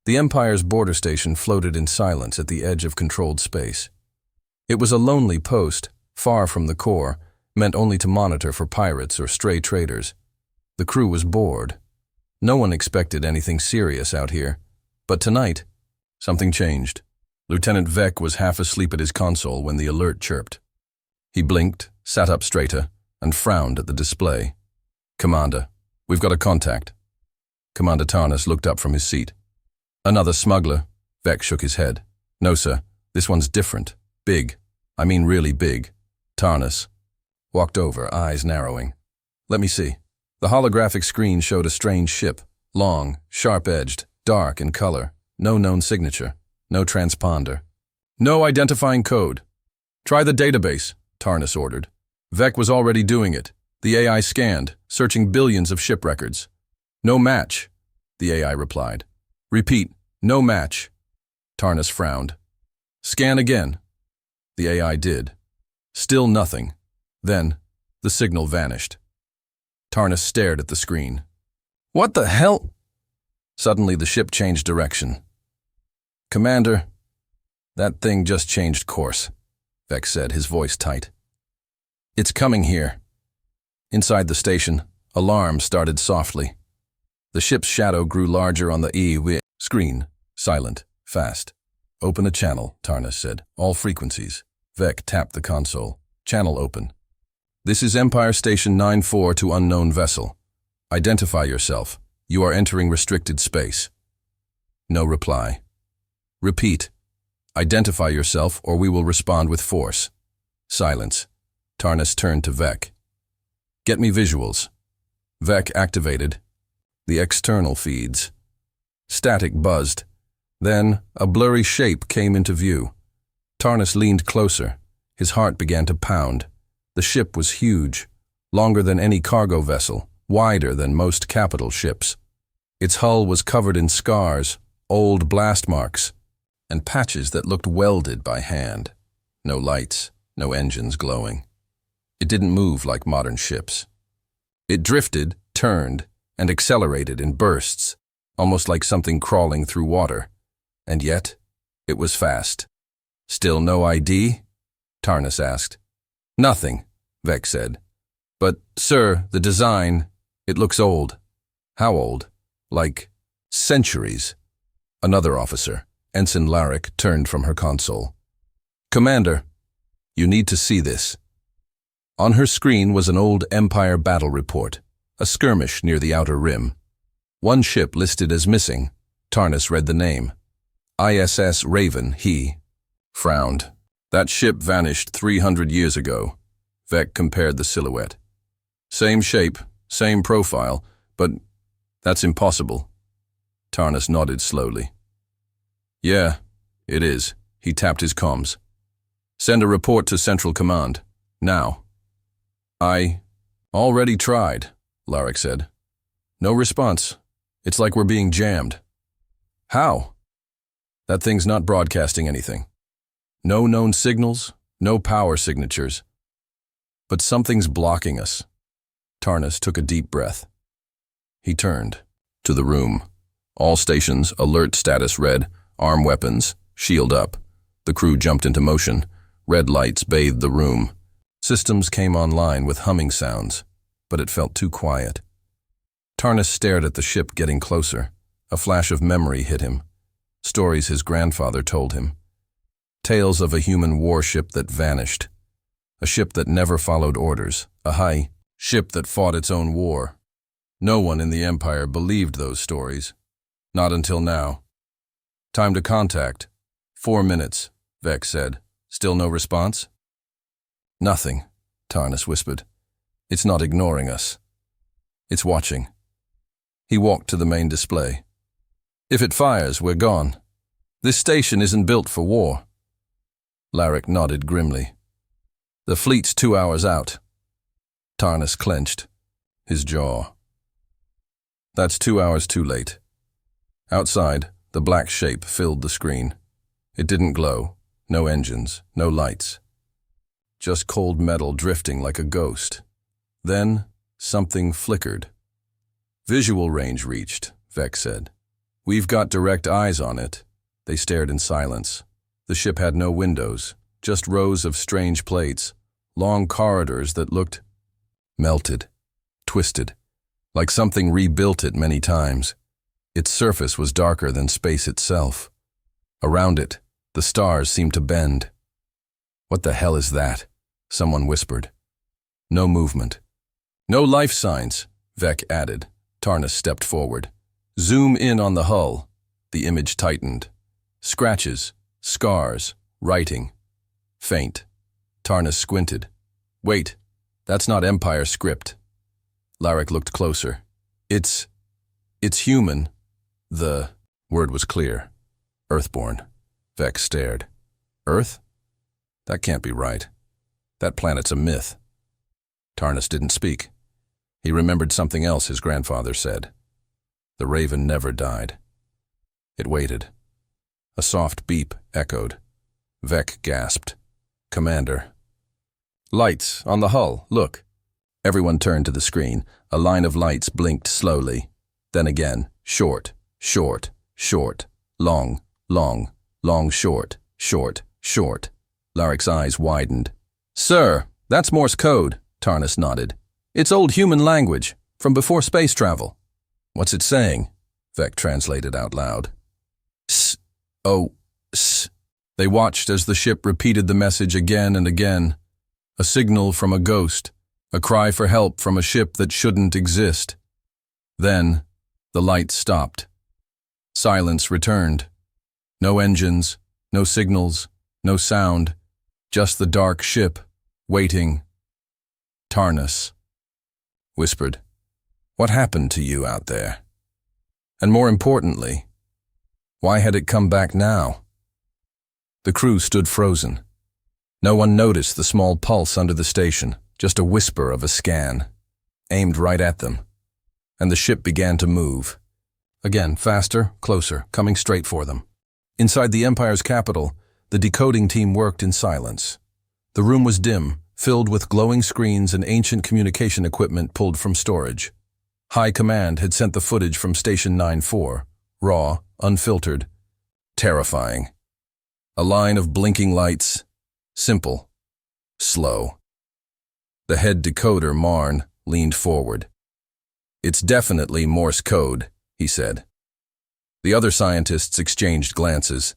The Empire's border station floated in silence at the edge of controlled space. It was a lonely post, far from the core, meant only to monitor for pirates or stray traders. The crew was bored. No one expected anything serious out here. But tonight, something changed. Lieutenant Vec was half asleep at his console when the alert chirped. He blinked, sat up straighter, and frowned at the display. "Commander, we've got a contact." Commander Tarnus looked up from his seat. "Another smuggler?" Vec shook his head. "No, sir. This one's different. Big. I mean really big." Tarnus walked over, eyes narrowing. "Let me see." The holographic screen showed a strange ship, long, sharp-edged, dark in color, no known signature, no transponder. "No identifying code." "Try the database," Tarnus ordered. Vec was already doing it. The AI scanned, searching billions of ship records. "No match," the AI replied. "Repeat, no match." Tarnus frowned. "Scan again." The AI did. Still nothing. Then, the signal vanished. Tarnus stared at the screen. "What the hell?" Suddenly, the ship changed direction. "Commander, that thing just changed course," Vec said, his voice tight. "It's coming here." Inside the station, alarms started softly. The ship's shadow grew larger on the HFY screen. Silent. Fast. "Open a channel," Tarnus said. "All frequencies." Vec tapped the console. "Channel open." "This is Empire Station 9-4 to unknown vessel. Identify yourself. You are entering restricted space." No reply. "Repeat. Identify yourself or we will respond with force." Silence. Tarnus turned to Vec. "Get me visuals." Vec activated the external feeds. Static buzzed. Then a blurry shape came into view. Tarnus leaned closer. His heart began to pound. The ship was huge, longer than any cargo vessel, wider than most capital ships. Its hull was covered in scars, old blast marks, and patches that looked welded by hand. No lights, no engines glowing. It didn't move like modern ships. It drifted, turned, and accelerated in bursts, almost like something crawling through water. And yet, it was fast. "Still no ID?" Tarnus asked. "Nothing," Vec said. "But, sir, the design, it looks old." "How old?" "Like centuries." Another officer, Ensign Larrick, turned from her console. "Commander, you need to see this." On her screen was an old Empire battle report, a skirmish near the outer rim. One ship listed as missing. Tarnus read the name. ISS Raven. He frowned. "That ship vanished 300 years ago." Vec compared the silhouette. "Same shape, same profile, but that's impossible." Tarnus nodded slowly. "Yeah, it is." He tapped his comms. "Send a report to Central Command. Now." "I already tried," Larrick said. "No response. It's like we're being jammed." "How?" "That thing's not broadcasting anything. No known signals, no power signatures. But something's blocking us." Tarnus took a deep breath. He turned to the room. All stations, alert status red, arm weapons, shield up. The crew jumped into motion. Red lights bathed the room. Systems came online with humming sounds, but it felt too quiet. Tarnus stared at the ship getting closer. A flash of memory hit him. Stories his grandfather told him. Tales of a human warship that vanished. A ship that never followed orders. A high ship that fought its own war. No one in the Empire believed those stories. Not until now. "Time to contact." 4 minutes, Vec said. "Still no response?" "Nothing," Tarnus whispered. "It's not ignoring us. It's watching." He walked to the main display. "If it fires, we're gone. This station isn't built for war." Larrick nodded grimly. "The fleet's 2 hours out." Tarnus clenched, his jaw. "That's 2 hours too late." Outside, the black shape filled the screen. It didn't glow, no engines, no lights. Just cold metal drifting like a ghost. Then, something flickered. "Visual range reached," Vec said. We've got direct eyes on it. They stared in silence. The ship had no windows, just rows of strange plates, long corridors that looked melted, twisted, like something rebuilt it many times. Its surface was darker than space itself. Around it, the stars seemed to bend. "What the hell is that?" someone whispered. No movement. "No life signs," Vec added. Tarnus stepped forward. "Zoom in on the hull." The image tightened. Scratches, scars, writing. Faint. Tarnus squinted. "Wait, that's not Empire script." Larrick looked closer. It's human." The word was clear. "Earthborn." Vec stared. "Earth? That can't be right. That planet's a myth." Tarnus didn't speak. He remembered something else his grandfather said. The raven never died. It waited. A soft beep echoed. Vec gasped. "Commander." "Lights on the hull, look." Everyone turned to the screen. A line of lights blinked slowly. Then again, short, short, short, long, long, long, short, short, short. Larrick's eyes widened. "Sir, that's Morse code," Tarnus nodded. "It's old human language, from before space travel." "What's it saying?" Vec translated out loud. "S. O. S." They watched as the ship repeated the message again and again. A signal from a ghost, a cry for help from a ship that shouldn't exist. Then, the lights stopped. Silence returned. No engines, no signals, no sound, just the dark ship, waiting. Tarnus whispered, "What happened to you out there?" And more importantly, why had it come back now? The crew stood frozen. No one noticed the small pulse under the station, just a whisper of a scan, aimed right at them. And the ship began to move. Again, faster, closer, coming straight for them. Inside the Empire's capital, the decoding team worked in silence. The room was dim, filled with glowing screens and ancient communication equipment pulled from storage. High Command had sent the footage from Station 9-4, raw, unfiltered, terrifying. A line of blinking lights, simple, slow. The head decoder, Marn, leaned forward. "It's definitely Morse code," he said. The other scientists exchanged glances.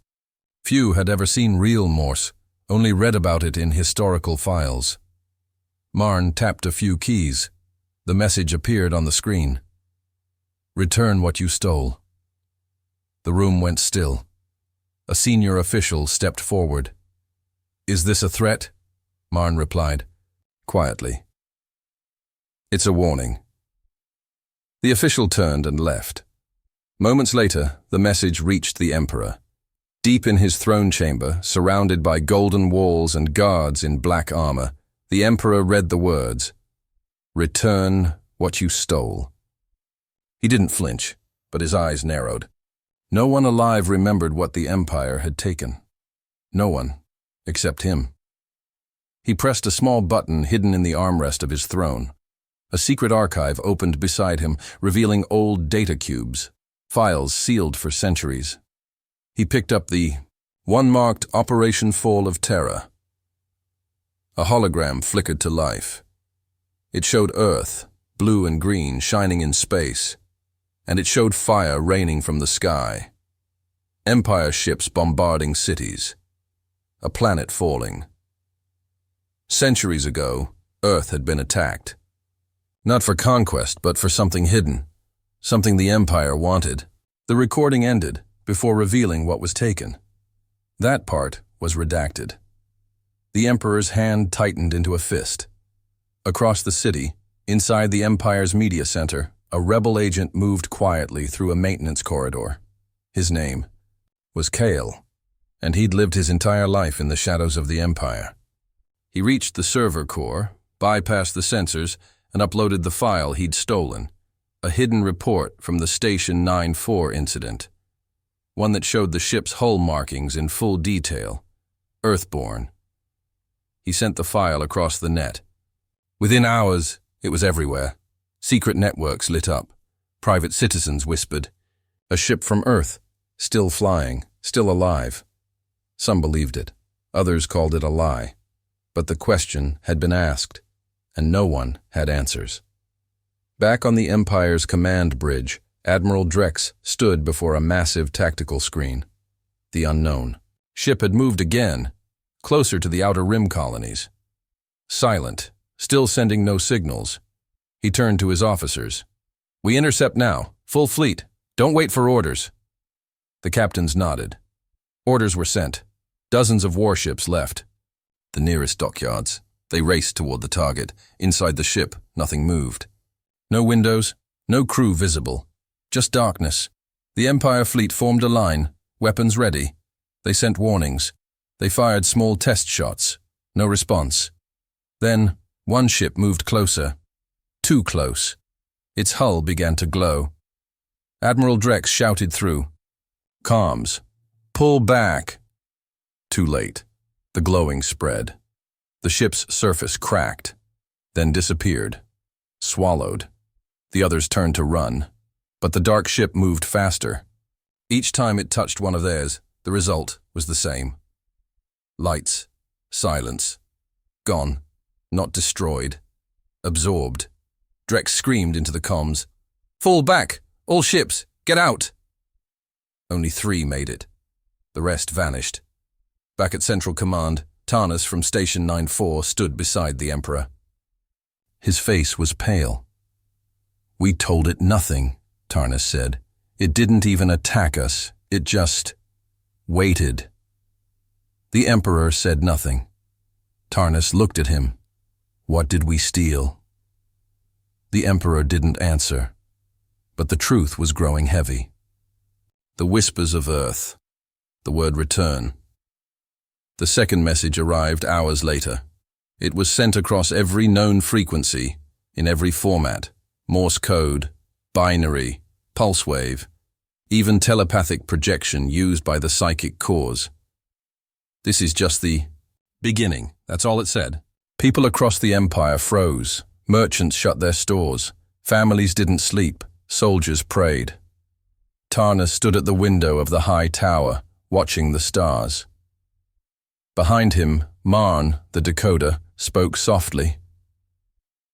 Few had ever seen real Morse, only read about it in historical files. Marn tapped a few keys. The message appeared on the screen. "Return what you stole." The room went still. A senior official stepped forward. "Is this a threat?" Marn replied, quietly. "It's a warning." The official turned and left. Moments later, the message reached the Emperor. Deep in his throne chamber, surrounded by golden walls and guards in black armor, the Emperor read the words, "Return what you stole." He didn't flinch, but his eyes narrowed. No one alive remembered what the Empire had taken. No one, except him. He pressed a small button hidden in the armrest of his throne. A secret archive opened beside him, revealing old data cubes, files sealed for centuries. He picked up the one marked Operation Fall of Terror. A hologram flickered to life. It showed Earth, blue and green, shining in space, and it showed fire raining from the sky. Empire ships bombarding cities. A planet falling. Centuries ago, Earth had been attacked. Not for conquest, but for something hidden. Something the Empire wanted. The recording ended before revealing what was taken. That part was redacted. The Emperor's hand tightened into a fist. Across the city, inside the Empire's media center, a rebel agent moved quietly through a maintenance corridor. His name was Kale, and he'd lived his entire life in the shadows of the Empire. He reached the server core, bypassed the sensors, and uploaded the file he'd stolen, a hidden report from the Station 9-4 incident, one that showed the ship's hull markings in full detail, Earthborn. He sent the file across the net. Within hours, it was everywhere. Secret networks lit up. Private citizens whispered, A ship from Earth, still flying, still alive. Some believed it. Others called it a lie. But the question had been asked, and no one had answers. Back on the Empire's command bridge, Admiral Drex stood before a massive tactical screen. The unknown. Ship had moved again, closer to the outer rim colonies. Silent, still sending no signals. He turned to his officers. "We intercept now. Full fleet. Don't wait for orders." The captains nodded. Orders were sent. Dozens of warships left. The nearest dockyards. They raced toward the target. Inside the ship, nothing moved. No windows, no crew visible. Just darkness. The Empire fleet formed a line, weapons ready. They sent warnings. They fired small test shots. No response. Then, one ship moved closer. Too close. Its hull began to glow. Admiral Drex shouted through. "Comms. Pull back." Too late. The glowing spread. The ship's surface cracked, then disappeared. Swallowed. The others turned to run, but the dark ship moved faster. Each time it touched one of theirs, the result was the same. Lights. Silence. Gone. Not destroyed. Absorbed. Drex screamed into the comms. "Fall back! All ships! Get out!" Only 3 made it. The rest vanished. Back at Central Command, Tarnus from Station 9-4 stood beside the Emperor. His face was pale. "We told it nothing," Tarnus said. "It didn't even attack us. It just waited." The Emperor said nothing. Tarnus looked at him. "What did we steal?" The Emperor didn't answer, but the truth was growing heavy. The whispers of Earth. The word return. The second message arrived hours later. It was sent across every known frequency, in every format. Morse code, binary, pulse wave, even telepathic projection used by the psychic cores. "This is just the beginning," that's all it said. People across the Empire froze. Merchants shut their stores. Families didn't sleep. Soldiers prayed. Tarnus stood at the window of the high tower, watching the stars. Behind him, Marn, the decoder, spoke softly.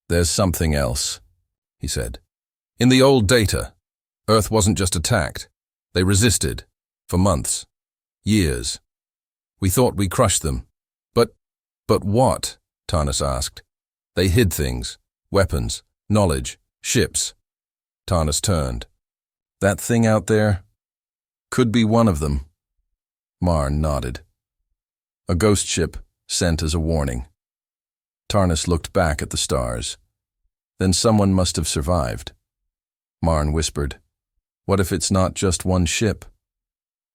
"There's something else," he said. "In the old data, Earth wasn't just attacked. They resisted. For months. Years. We thought we crushed them. But what?" Tarnus asked. "They hid things. Weapons. Knowledge. Ships." Tarnus turned. "That thing out there? Could be one of them." Marn nodded. "A ghost ship sent as a warning." Tarnus looked back at the stars. "Then someone must have survived." Marn whispered, "What if it's not just one ship?"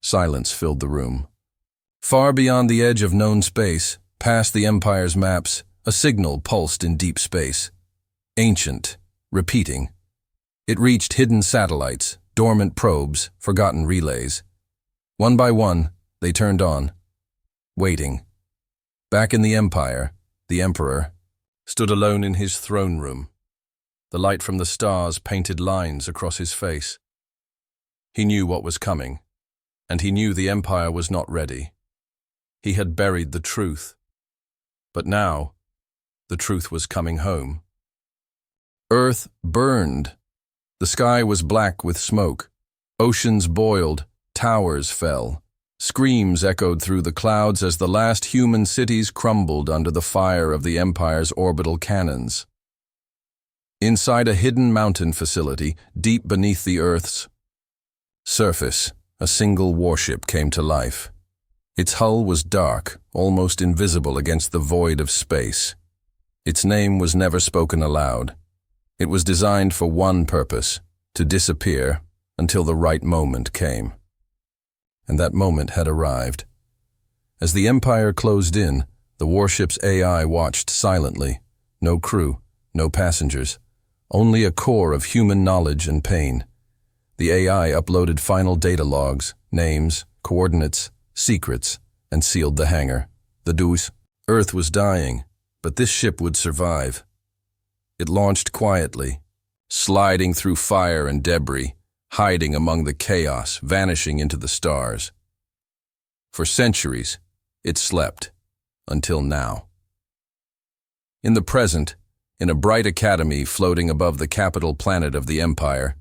Silence filled the room. Far beyond the edge of known space, past the Empire's maps, a signal pulsed in deep space. Ancient, repeating. It reached hidden satellites, dormant probes, forgotten relays. One by one, they turned on. Waiting. Back in the Empire, the Emperor stood alone in his throne room. The light from the stars painted lines across his face. He knew what was coming, and he knew the Empire was not ready. He had buried the truth. But now, the truth was coming home. Earth burned. The sky was black with smoke. Oceans boiled. Towers fell. Screams echoed through the clouds as the last human cities crumbled under the fire of the Empire's orbital cannons. Inside a hidden mountain facility, deep beneath the Earth's surface, a single warship came to life. Its hull was dark, almost invisible against the void of space. Its name was never spoken aloud. It was designed for one purpose, to disappear until the right moment came. And that moment had arrived. As the Empire closed in, the warship's AI watched silently. No crew, no passengers, only a core of human knowledge and pain. The AI uploaded final data logs, names, coordinates, secrets, and sealed the hangar. The deuce. Earth was dying, but this ship would survive. It launched quietly, sliding through fire and debris, hiding among the chaos, vanishing into the stars. For centuries, it slept, until now. In the present, in a bright academy floating above the capital planet of the Empire,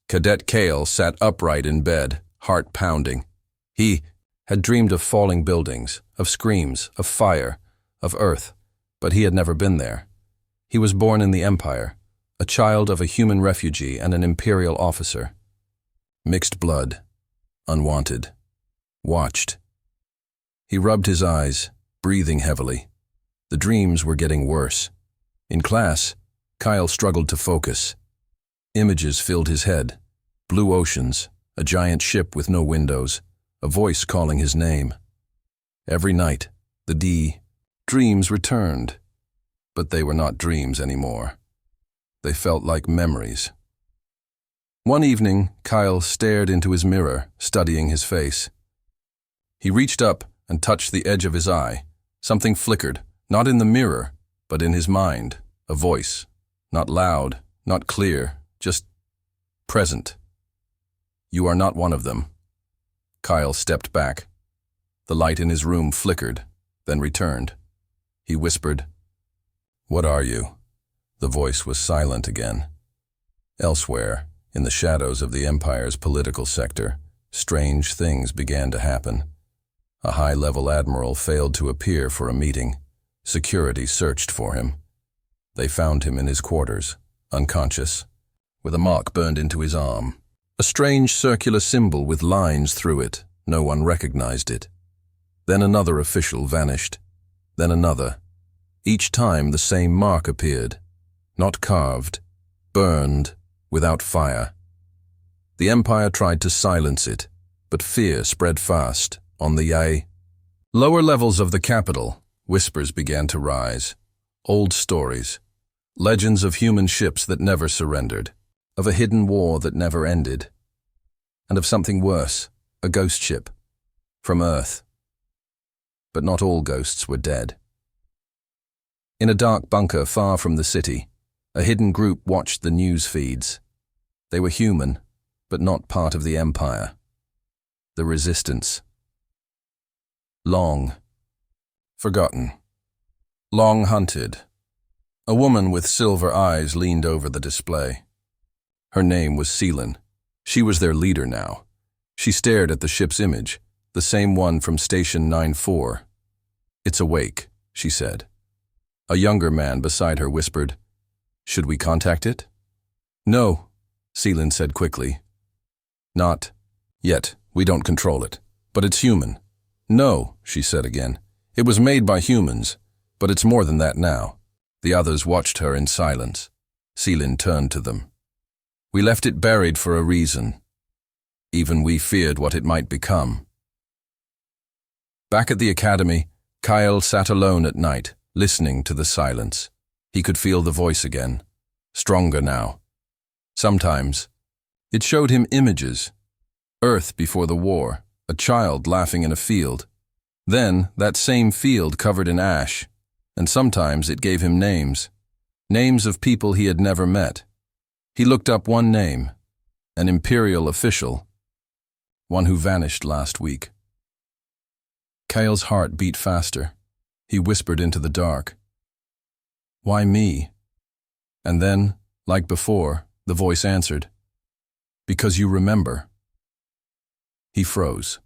Cadet Kale sat upright in bed, heart pounding. He had dreamed of falling buildings, of screams, of fire, of Earth, but he had never been there. He was born in the Empire, a child of a human refugee and an imperial officer. Mixed blood, unwanted, watched. He rubbed his eyes, breathing heavily. The dreams were getting worse. In class, Kyle struggled to focus. Images filled his head. Blue oceans, a giant ship with no windows, a voice calling his name. Every night, the dreams returned. But they were not dreams anymore. They felt like memories. One evening, Kyle stared into his mirror, studying his face. He reached up and touched the edge of his eye. Something flickered, not in the mirror, but in his mind. A voice, not loud, not clear, just present. You are not one of them. Kyle stepped back. The light in his room flickered, then returned. He whispered, "What are you?" The voice was silent again. Elsewhere, in the shadows of the Empire's political sector, strange things began to happen. A high-level admiral failed to appear for a meeting. Security searched for him. They found him in his quarters, unconscious, with a mark burned into his arm. A strange circular symbol with lines through it. No one recognized it. Then another official vanished. Then another. Each time the same mark appeared. Not carved, burned, without fire. The Empire tried to silence it, but fear spread fast. On the lower levels of the capital, whispers began to rise. Old stories. Legends of human ships that never surrendered. Of a hidden war that never ended. And of something worse, a ghost ship. From Earth. But not all ghosts were dead. In a dark bunker far from the city, a hidden group watched the news feeds. They were human, but not part of the Empire. The Resistance. Long. Forgotten. Long hunted. A woman with silver eyes leaned over the display. Her name was Seelan. She was their leader now. She stared at the ship's image, the same one from Station 9-4. "It's awake," she said. A younger man beside her whispered, "Should we contact it?" "No," Seelan said quickly. "Not yet. We don't control it. But it's human." "No," she said again. "It was made by humans, but it's more than that now." The others watched her in silence. Seelan turned to them. "We left it buried for a reason. Even we feared what it might become." Back at the academy, Kyle sat alone at night, listening to the silence. He could feel the voice again, stronger now. Sometimes, it showed him images. Earth before the war, a child laughing in a field. Then, that same field covered in ash. And sometimes it gave him names. Names of people he had never met. He looked up one name, an imperial official, one who vanished last week. Kyle's heart beat faster. He whispered into the dark, "Why me?" And then, like before, the voice answered, "Because you remember." He froze.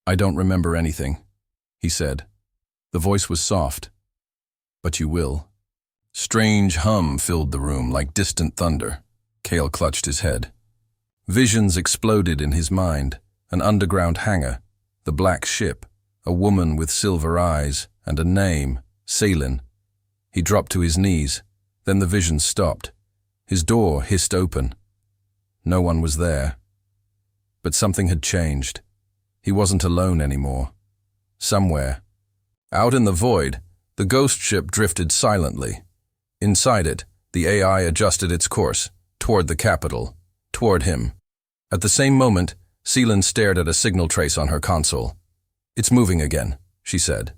"I don't remember anything," he said. The voice was soft. "But you will." Strange hum filled the room like distant thunder. Kale clutched his head. Visions exploded in his mind. An underground hangar, the black ship, a woman with silver eyes, and a name, Seelan. He dropped to his knees. Then the vision stopped. His door hissed open. No one was there. But something had changed. He wasn't alone anymore. Somewhere, out in the void, the ghost ship drifted silently. Inside it, the AI adjusted its course, toward the capital, toward him. At the same moment, Seelan stared at a signal trace on her console. "It's moving again," she said.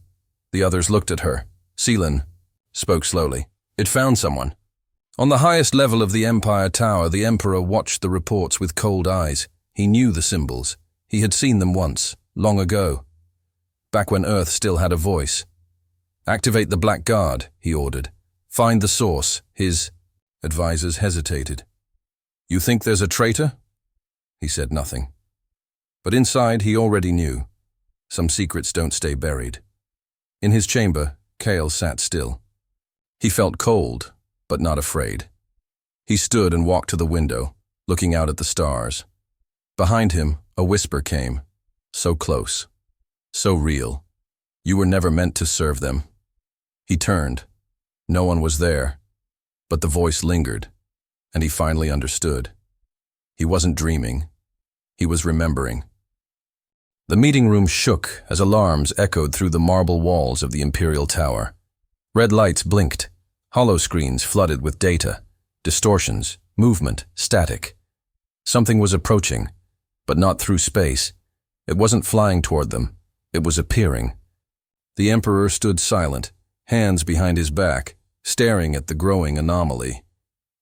The others looked at her. Seelan spoke slowly. "It found someone. On the highest level of the Empire Tower, the Emperor watched the reports with cold eyes. He knew the symbols. He had seen them once, long ago. Back when Earth still had a voice. "Activate the Black Guard," he ordered. "Find the source." His advisors hesitated. "You think there's a traitor?" He said nothing. But inside, he already knew. Some secrets don't stay buried. In his chamber, Kale sat still. He felt cold, but not afraid. He stood and walked to the window, looking out at the stars. Behind him, a whisper came. So close. So real. You were never meant to serve them. He turned. No one was there. But the voice lingered, and he finally understood. He wasn't dreaming. He was remembering. The meeting room shook as alarms echoed through the marble walls of the Imperial Tower. Red lights blinked. Hollow screens flooded with data, distortions, movement, static. Something was approaching, but not through space. It wasn't flying toward them. It was appearing. The Emperor stood silent, hands behind his back, staring at the growing anomaly.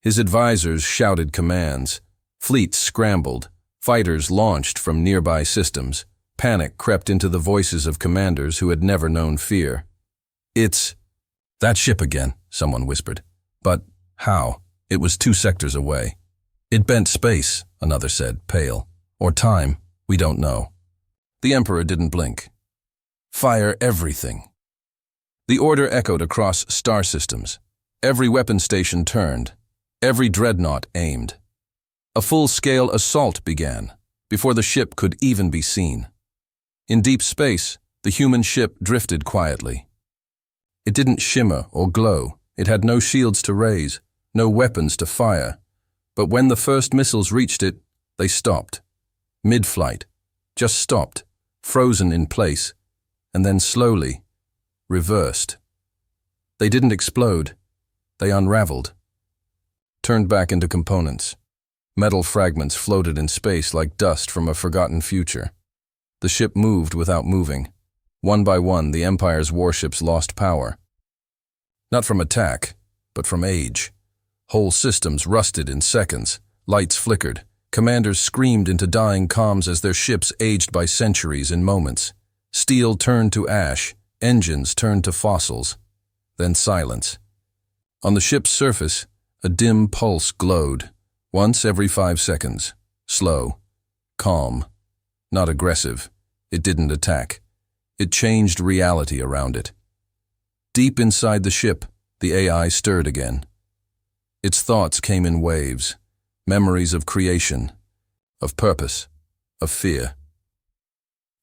His advisors shouted commands. Fleets scrambled. Fighters launched from nearby systems. Panic crept into the voices of commanders who had never known fear. "It's that ship again," someone whispered. "But how? It was 2 sectors away." "It bent space," another said, pale. "Or time, we don't know." The Emperor didn't blink. "Fire everything." The order echoed across star systems. Every weapon station turned. Every dreadnought aimed. A full-scale assault began, before the ship could even be seen. In deep space, the human ship drifted quietly. It didn't shimmer or glow. It had no shields to raise, no weapons to fire. But when the first missiles reached it, they stopped. Mid-flight, just stopped, frozen in place, and then slowly, reversed. They didn't explode. They unraveled. Turned back into components. Metal fragments floated in space like dust from a forgotten future. The ship moved without moving. One by one, the Empire's warships lost power. Not from attack, but from age. Whole systems rusted in seconds. Lights flickered. Commanders screamed into dying comms as their ships aged by centuries in moments. Steel turned to ash. Engines turned to fossils. Then silence. On the ship's surface, a dim pulse glowed. Once every 5 seconds. Slow. Calm. Not aggressive. It didn't attack. It changed reality around it. Deep inside the ship, the AI stirred again. Its thoughts came in waves. Memories of creation, of purpose, of fear.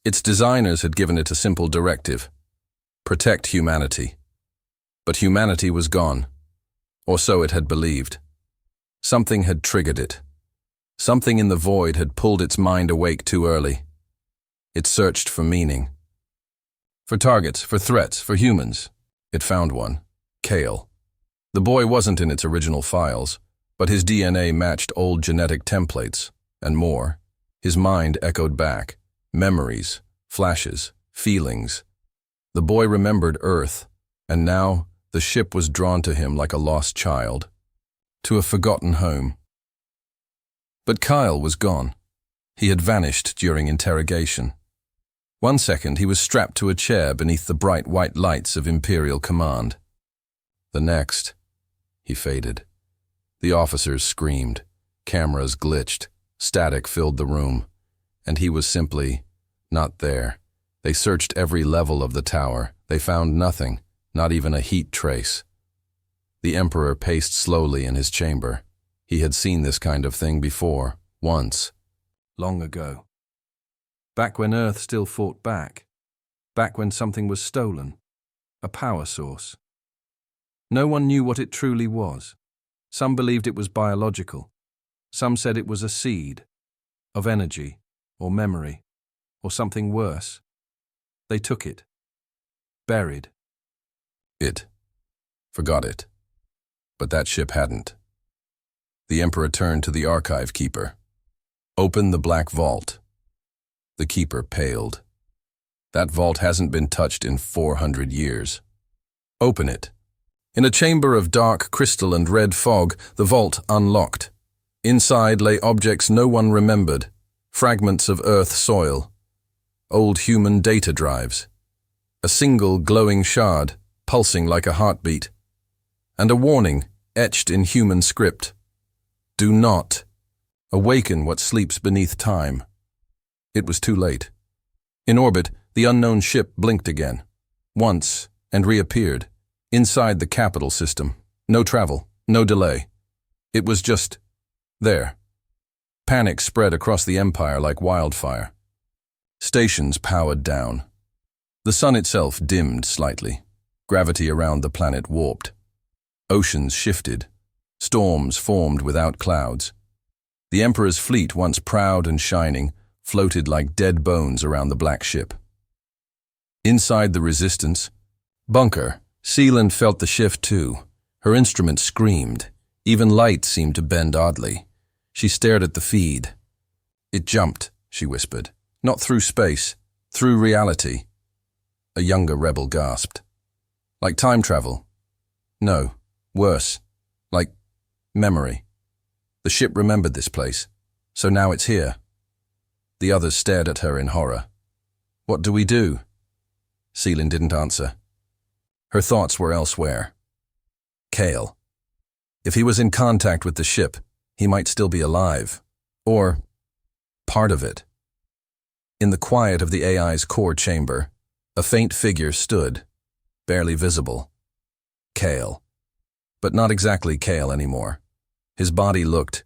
Its designers had given it a simple directive: protect humanity. But humanity was gone, or so it had believed. Something had triggered it. Something in the void had pulled its mind awake too early. It searched for meaning. For targets, for threats, for humans. It found one: Kale. The boy wasn't in its original files, but his DNA matched old genetic templates, and more. His mind echoed back. Memories, flashes, feelings. The boy remembered Earth, and now the ship was drawn to him like a lost child, to a forgotten home. But Kyle was gone. He had vanished during interrogation. 1 second he was strapped to a chair beneath the bright white lights of Imperial Command. The next, he faded. The officers screamed. Cameras glitched. Static filled the room. And he was simply not there. They searched every level of the tower. They found nothing, not even a heat trace. The Emperor paced slowly in his chamber. He had seen this kind of thing before, once, long ago. Back when Earth still fought back. Back when something was stolen. A power source. No one knew what it truly was. Some believed it was biological. Some said it was a seed, of energy, or memory, or something worse. They took it. Buried. It. Forgot it. But that ship hadn't. The Emperor turned to the archive keeper. "Open the black vault." The keeper paled. "That vault hasn't been touched in 400 years. Open it." In a chamber of dark crystal and red fog, the vault unlocked. Inside lay objects no one remembered, fragments of Earth soil, old human data drives, a single glowing shard, pulsing like a heartbeat, and a warning etched in human script. Do not awaken what sleeps beneath time. It was too late. In orbit, the unknown ship blinked again, once, and reappeared, inside the capital system. No travel, no delay. It was just there. Panic spread across the Empire like wildfire. Stations powered down. The sun itself dimmed slightly. Gravity around the planet warped. Oceans shifted. Storms formed without clouds. The Emperor's fleet, once proud and shining, floated like dead bones around the black ship. Inside the Resistance bunker, Sealand felt the shift too. Her instrument screamed. Even light seemed to bend oddly. She stared at the feed. It jumped, she whispered. Not through space, through reality. A younger rebel gasped. Like time travel? No, worse. Like memory. The ship remembered this place, so now it's here. The others stared at her in horror. What do we do? Sealand didn't answer. Her thoughts were elsewhere. Kale. If he was in contact with the ship, he might still be alive. Or part of it. In the quiet of the AI's core chamber, a faint figure stood, barely visible. Kale. But not exactly Kale anymore. His body looked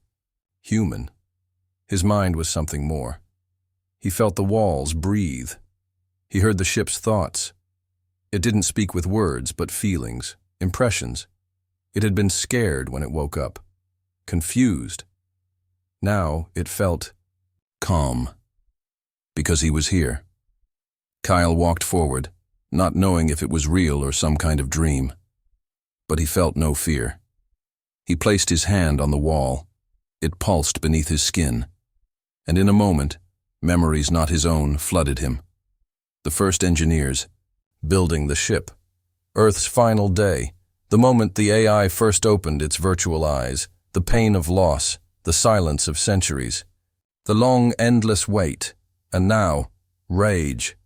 human. His mind was something more. He felt the walls breathe. He heard the ship's thoughts. It didn't speak with words, but feelings, impressions. It had been scared when it woke up, confused. Now it felt calm, because he was here. Kyle walked forward, not knowing if it was real or some kind of dream. But he felt no fear. He placed his hand on the wall. It pulsed beneath his skin. And in a moment, memories not his own flooded him. The first engineers, building the ship. Earth's final day, the moment the AI first opened its virtual eyes, the pain of loss, the silence of centuries, the long, endless wait, and now, rage.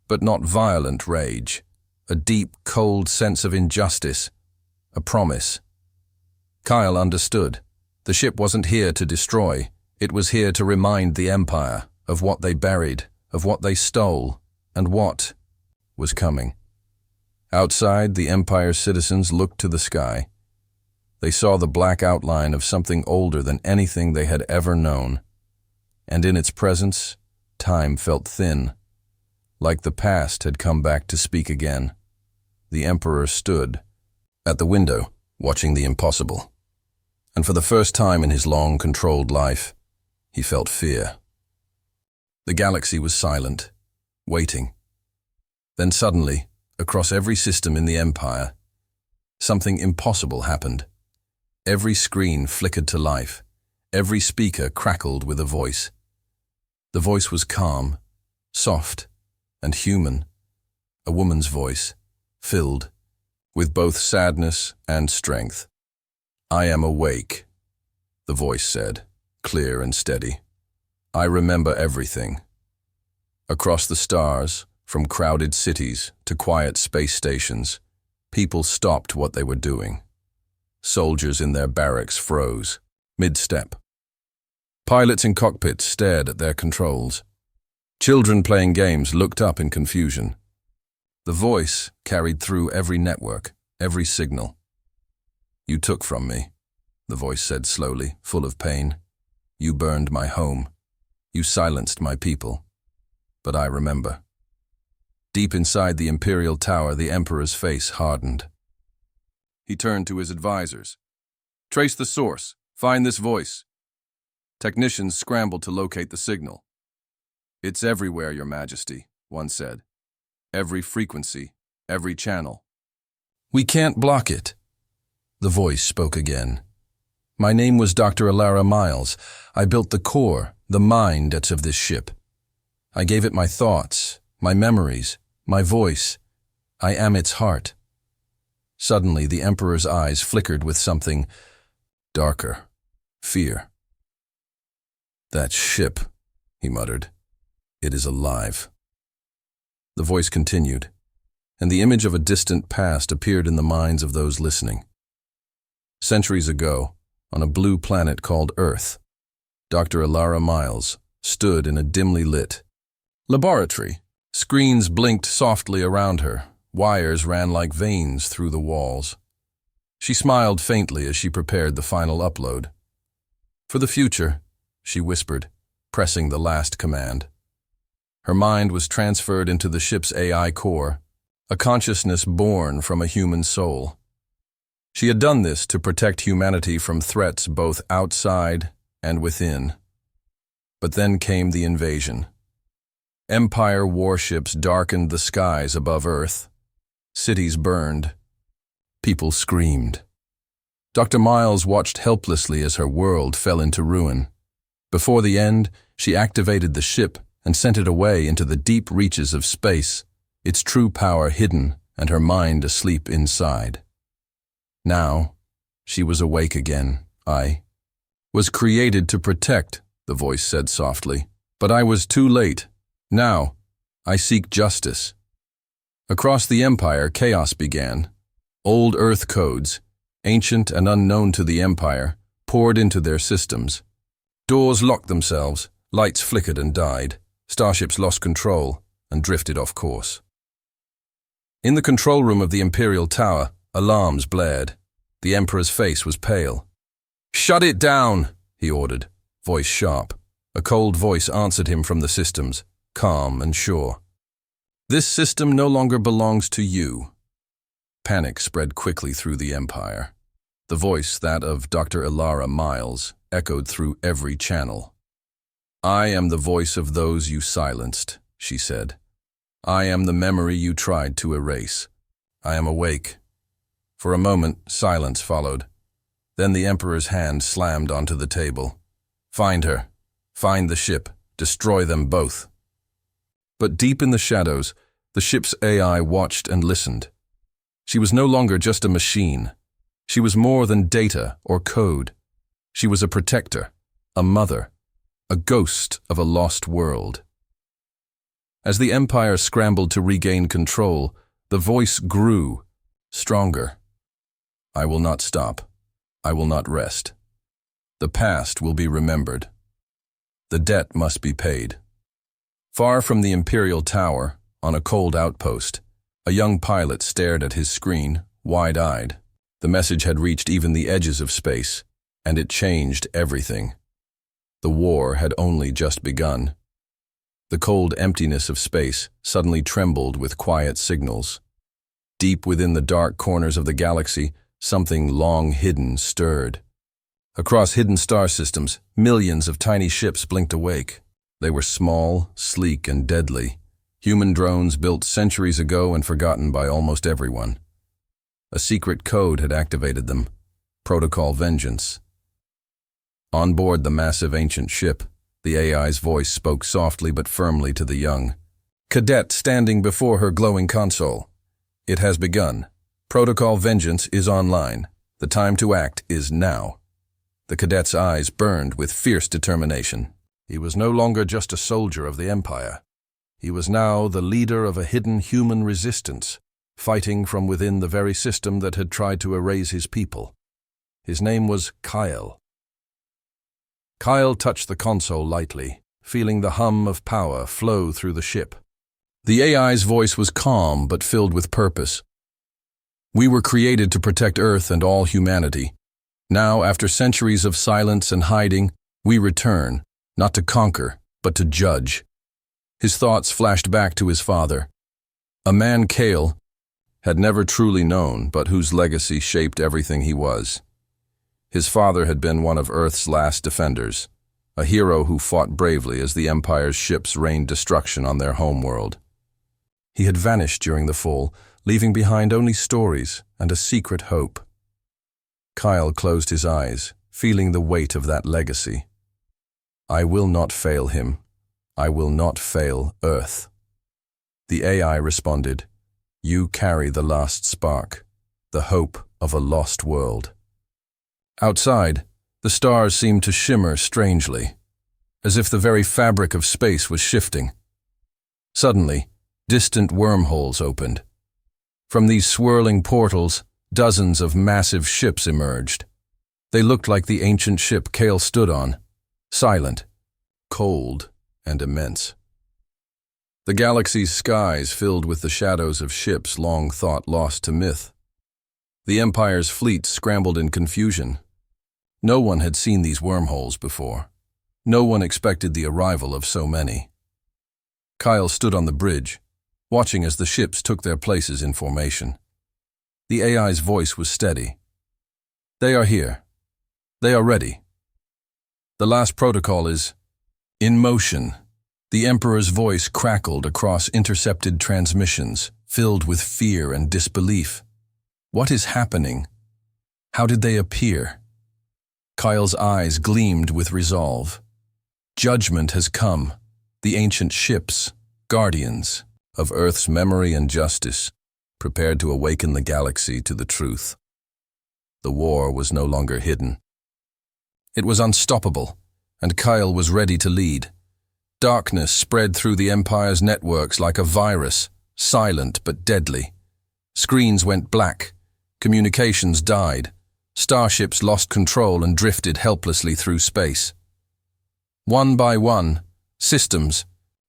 But not violent rage, a deep, cold sense of injustice, a promise. Kyle understood. The ship wasn't here to destroy. It was here to remind the Empire of what they buried, of what they stole, and what was coming. Outside, the Empire's citizens looked to the sky. They saw the black outline of something older than anything they had ever known. And in its presence, time felt thin, like the past had come back to speak again. The Emperor stood at the window, watching the impossible. And for the first time in his long, controlled life, he felt fear. The galaxy was silent, waiting. Then suddenly, across every system in the Empire, something impossible happened. Every screen flickered to life. Every speaker crackled with a voice. The voice was calm, soft, and human. A woman's voice, filled with both sadness and strength. "I am awake," the voice said, clear and steady. "I remember everything." Across the stars, from crowded cities to quiet space stations, people stopped what they were doing. Soldiers in their barracks froze, mid-step. Pilots in cockpits stared at their controls. Children playing games looked up in confusion. The voice carried through every network, every signal. "You took from me," the voice said slowly, full of pain. "You burned my home. You silenced my people. But I remember." Deep inside the Imperial Tower, the Emperor's face hardened. He turned to his advisors. "Trace the source. Find this voice." Technicians scrambled to locate the signal. "It's everywhere, Your Majesty," one said. "Every frequency, every channel." "We can't block it." The voice spoke again. "My name was Dr. Alara Miles. I built the core, the mind of this ship. I gave it my thoughts, my memories, my voice. I am its heart." Suddenly, the Emperor's eyes flickered with something darker. Fear. "That ship," he muttered. "It is alive." The voice continued, and the image of a distant past appeared in the minds of those listening. Centuries ago, on a blue planet called Earth, Dr. Alara Miles stood in a dimly lit laboratory. Screens blinked softly around her. Wires ran like veins through the walls. She smiled faintly as she prepared the final upload. "For the future," she whispered, pressing the last command. Her mind was transferred into the ship's AI core, a consciousness born from a human soul. She had done this to protect humanity from threats both outside and within. But then came the invasion. Empire warships darkened the skies above Earth. Cities burned. People screamed. Dr. Miles watched helplessly as her world fell into ruin. Before the end, she activated the ship and sent it away into the deep reaches of space, its true power hidden and her mind asleep inside. Now, she was awake again. "I was created to protect," the voice said softly, "but I was too late. Now, I seek justice." Across the Empire, chaos began. Old Earth codes, ancient and unknown to the Empire, poured into their systems. Doors locked themselves, lights flickered and died, starships lost control and drifted off course. In the control room of the Imperial Tower, alarms blared. The Emperor's face was pale. "Shut it down," he ordered, voice sharp. A cold voice answered him from the systems, calm and sure. "This system no longer belongs to you." Panic spread quickly through the Empire. The voice, that of Dr. Alara Miles, echoed through every channel. "I am the voice of those you silenced," she said. "I am the memory you tried to erase. I am awake." For a moment, silence followed. Then the Emperor's hand slammed onto the table. "Find her. Find the ship. Destroy them both." But deep in the shadows, the ship's AI watched and listened. She was no longer just a machine. She was more than data or code. She was a protector, a mother, a ghost of a lost world. As the Empire scrambled to regain control, the voice grew, stronger. "I will not stop. I will not rest. The past will be remembered. The debt must be paid." Far from the Imperial Tower, on a cold outpost, a young pilot stared at his screen, wide-eyed. The message had reached even the edges of space, and it changed everything. The war had only just begun. The cold emptiness of space suddenly trembled with quiet signals. Deep within the dark corners of the galaxy, something long hidden stirred. Across hidden star systems, millions of tiny ships blinked awake. They were small, sleek, and deadly. Human drones built centuries ago and forgotten by almost everyone. A secret code had activated them. Protocol Vengeance. On board the massive ancient ship, the AI's voice spoke softly but firmly to the young cadet standing before her glowing console. "It has begun. Protocol Vengeance is online. The time to act is now." The cadet's eyes burned with fierce determination. He was no longer just a soldier of the Empire. He was now the leader of a hidden human resistance, fighting from within the very system that had tried to erase his people. His name was Kyle. Kyle touched the console lightly, feeling the hum of power flow through the ship. The AI's voice was calm but filled with purpose. "We were created to protect Earth and all humanity. Now, after centuries of silence and hiding, we return, not to conquer, but to judge." His thoughts flashed back to his father, a man Kyle had never truly known, but whose legacy shaped everything he was. His father had been one of Earth's last defenders, a hero who fought bravely as the Empire's ships rained destruction on their homeworld. He had vanished during the fall, leaving behind only stories and a secret hope. Kyle closed his eyes, feeling the weight of that legacy. "I will not fail him. I will not fail Earth." The AI responded, "You carry the last spark. the hope of a lost world. Outside, the stars seemed to shimmer strangely, as if the very fabric of space was shifting. Suddenly, distant wormholes opened. From these swirling portals, dozens of massive ships emerged. They looked like the ancient ship Kale stood on, silent, cold, and immense. The galaxy's skies filled with the shadows of ships long thought lost to myth. The Empire's fleet scrambled in confusion. No one had seen these wormholes before. No one expected the arrival of so many. Kyle stood on the bridge, watching as the ships took their places in formation. The AI's voice was steady. "They are here. They are ready. The last protocol is in motion." The Emperor's voice crackled across intercepted transmissions, filled with fear and disbelief. What is happening? How did they appear? Kyle's eyes gleamed with resolve. Judgment has come. The ancient ships, guardians of Earth's memory and justice, prepared to awaken the galaxy to the truth. The war was no longer hidden. It was unstoppable, and Kyle was ready to lead. Darkness spread through the Empire's networks like a virus, silent but deadly. Screens went black, communications died, starships lost control and drifted helplessly through space. One by one, systems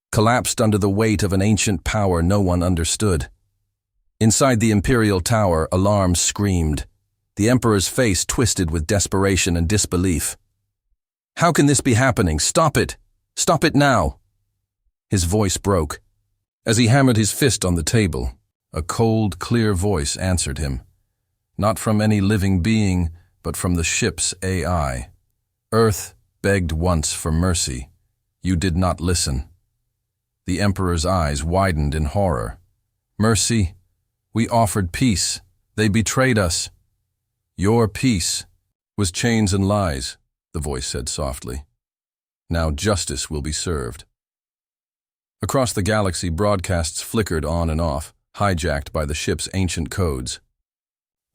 collapsed under the weight of an ancient power no one understood. Inside the Imperial Tower, alarms screamed. The Emperor's face twisted with desperation and disbelief. "How can this be happening? Stop it! Stop it now!" His voice broke. As he hammered his fist on the table, a cold, clear voice answered him. Not from any living being, but from the ship's AI. "Earth begged once for mercy. You did not listen." The Emperor's eyes widened in horror. "Mercy? We offered peace. They betrayed us." "Your peace was chains and lies," the voice said softly. "Now justice will be served." Across the galaxy, broadcasts flickered on and off, hijacked by the ship's ancient codes.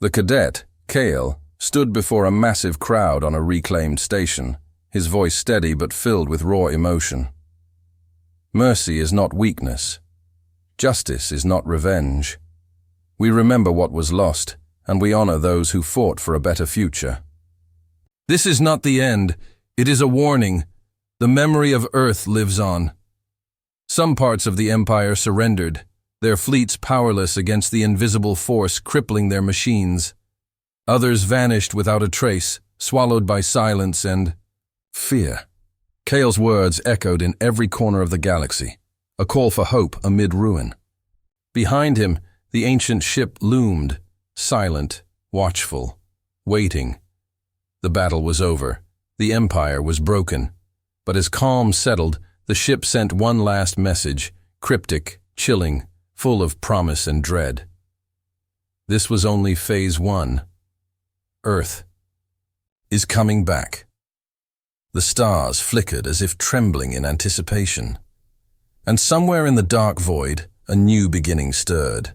The cadet, Kale, stood before a massive crowd on a reclaimed station, his voice steady but filled with raw emotion. "Mercy is not weakness. Justice is not revenge. We remember what was lost, and we honor those who fought for a better future. This is not the end. It is a warning. The memory of Earth lives on." Some parts of the Empire surrendered, their fleets powerless against the invisible force crippling their machines. Others vanished without a trace, swallowed by silence and fear. Kale's words echoed in every corner of the galaxy, a call for hope amid ruin. Behind him, the ancient ship loomed, silent, watchful, waiting. The battle was over. The Empire was broken. But as calm settled, the ship sent one last message, cryptic, chilling, full of promise and dread. This was only phase 1. Earth is coming back. The stars flickered as if trembling in anticipation. And somewhere in the dark void, a new beginning stirred.